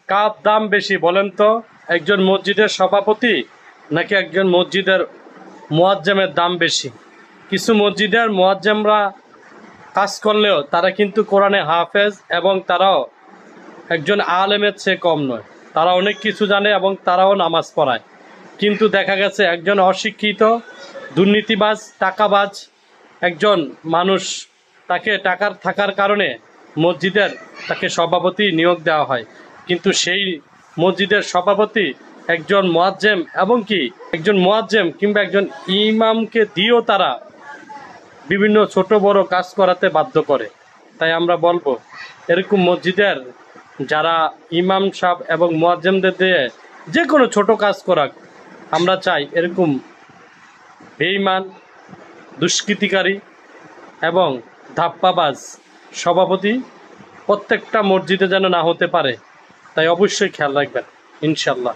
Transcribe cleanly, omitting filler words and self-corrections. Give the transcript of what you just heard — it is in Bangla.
কার দাম বেশি বলেন তো? একজন মসজিদের সভাপতি নাকি একজন মসজিদের মুয়াজ্জেমের দাম বেশি? কিছু মসজিদের মুয়াজ্জেমরা কাজ করলেও তারা কিন্তু কোরআনে হাফেজ এবং তারাও একজন আলেমের চেয়ে কম নয়। তারা অনেক কিছু জানে এবং তারাও নামাজ পড়ায়। কিন্তু দেখা গেছে একজন অশিক্ষিত, দুর্নীতিবাজ, টাকাবাজ একজন মানুষ, তাকে টাকার থাকার কারণে মসজিদের তাকে সভাপতি নিয়োগ দেওয়া হয়। কিন্তু সেই মসজিদের সভাপতি একজন মুয়াজ্জেম এবং কি একজন মুয়াজ্জেম কিংবা একজন ইমামকে দিয়েও তারা বিভিন্ন ছোট বড় কাজ করাতে বাধ্য করে। তাই আমরা বলবো এরকম মসজিদের যারা ইমাম সাহেব এবং মুয়াজ্জেমদের দিয়ে যে কোনো ছোট কাজ করাক, আমরা চাই এরকম বেঈমান, দুষ্কৃতিকারী এবং ধাপ্পাবাজ সভাপতি প্রত্যেকটা মসজিদে যেন না হতে পারে। তাই অবশ্যই খেয়াল রাখবেন ইনশাল্লাহ।